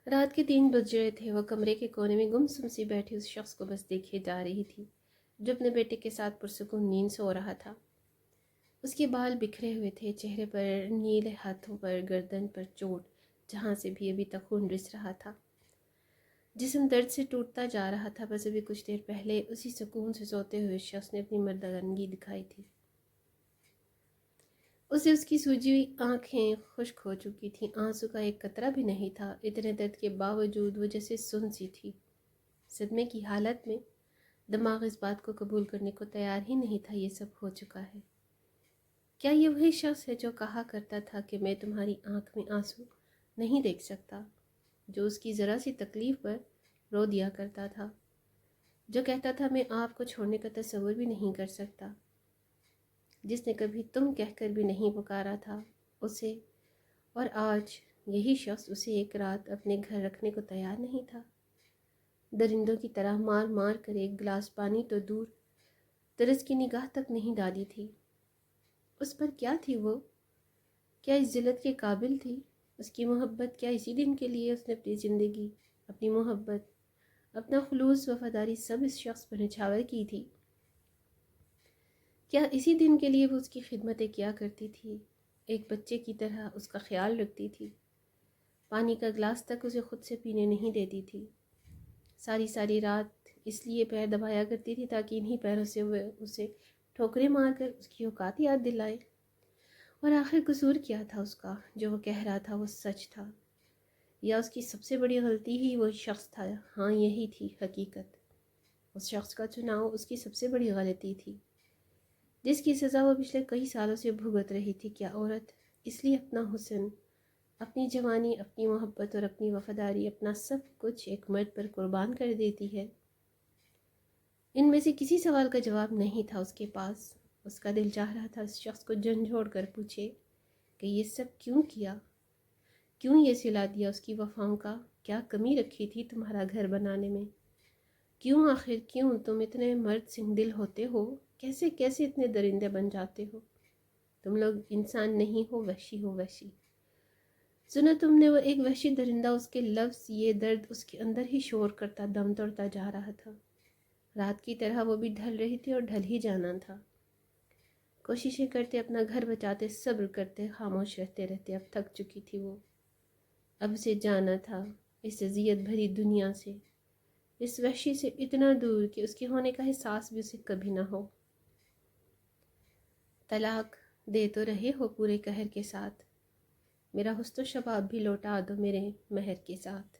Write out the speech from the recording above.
رات کے 3 بج رہے تھے۔ وہ کمرے کے کونے میں گمسم سی بیٹھی اس شخص کو بس دیکھے جا رہی تھی جو اپنے بیٹے کے ساتھ پرسکون نیند سو رہا تھا۔ اس کے بال بکھرے ہوئے تھے، چہرے پر نیلے، ہاتھوں پر، گردن پر چوٹ جہاں سے بھی ابھی تک خون رس رہا تھا۔ جسم درد سے ٹوٹتا جا رہا تھا۔ بس ابھی کچھ دیر پہلے اسی سکون سے سوتے ہوئے شخص نے اپنی مردانگی دکھائی تھی۔ اسے اس کی سوجی ہوئی آنکھیں خشک ہو چکی تھیں، آنسو کا ایک قطرہ بھی نہیں تھا۔ اتنے درد کے باوجود وہ جیسے سن سی تھی۔ صدمے کی حالت میں دماغ اس بات کو قبول کرنے کو تیار ہی نہیں تھا، یہ سب ہو چکا ہے۔ کیا یہ وہی شخص ہے جو کہا کرتا تھا کہ میں تمہاری آنکھ میں آنسو نہیں دیکھ سکتا، جو اس کی ذرا سی تکلیف پر رو دیا کرتا تھا، جو کہتا تھا میں آپ کو چھوڑنے کا تصور بھی نہیں کر سکتا، جس نے کبھی تم کہہ کر بھی نہیں پکارا تھا اسے، اور آج یہی شخص اسے ایک رات اپنے گھر رکھنے کو تیار نہیں تھا؟ درندوں کی طرح مار مار کر ایک گلاس پانی تو دور، ترس کی نگاہ تک نہیں ڈالی تھی۔ اس پر کیا تھی وہ؟ کیا اس ذلت کے قابل تھی؟ اس کی محبت کیا اسی دن کے لیے اس نے اپنی زندگی، اپنی محبت، اپنا خلوص، وفاداری سب اس شخص پر نچھاور کی تھی؟ کیا اسی دن کے لیے وہ اس کی خدمتیں کیا کرتی تھی، ایک بچے کی طرح اس کا خیال رکھتی تھی، پانی کا گلاس تک اسے خود سے پینے نہیں دیتی تھی، ساری ساری رات اس لیے پیر دبایا کرتی تھی تاکہ انہی پیروں سے وہ اسے ٹھوکریں مار کر اس کی اوقات یاد دلائے؟ اور آخر قصور کیا تھا اس کا؟ جو وہ کہہ رہا تھا وہ سچ تھا، یا اس کی سب سے بڑی غلطی ہی وہ شخص تھا؟ ہاں، یہی تھی حقیقت۔ اس شخص کا چناؤ اس کی سب سے بڑی غلطی تھی، جس کی سزا وہ پچھلے کئی سالوں سے بھگت رہی تھی۔ کیا عورت اس لیے اپنا حسن، اپنی جوانی، اپنی محبت اور اپنی وفاداری، اپنا سب کچھ ایک مرد پر قربان کر دیتی ہے؟ ان میں سے کسی سوال کا جواب نہیں تھا اس کے پاس۔ اس کا دل چاہ رہا تھا اس شخص کو جھنجھوڑ کر پوچھے کہ یہ سب کیوں کیا؟ کیوں یہ سلا دیا اس کی وفاؤں کا؟ کیا کمی رکھی تھی تمہارا گھر بنانے میں؟ کیوں آخر کیوں تم اتنے مرد سنگ دل ہوتے ہو؟ کیسے کیسے اتنے درندے بن جاتے ہو؟ تم لوگ انسان نہیں ہو، وحشی ہو، وحشی۔ سنا تم نے، وہ ایک وحشی درندہ، اس کے لفظ، یہ درد اس کے اندر ہی شور کرتا، دم توڑتا جا رہا تھا۔ رات کی طرح وہ بھی ڈھل رہی تھی اور ڈھل ہی جانا تھا۔ کوششیں کرتے، اپنا گھر بچاتے، صبر کرتے، خاموش رہتے رہتے اب تھک چکی تھی وہ۔ اب اسے جانا تھا اس اذیت بھری دنیا سے، اس وحشی سے اتنا دور کہ اس کے ہونے کا احساس بھی اسے کبھی نہ ہو۔ طلاق دے تو رہے ہو پورے قہر کے ساتھ، میرا حسن و شباب بھی لوٹا دو میرے مہر کے ساتھ۔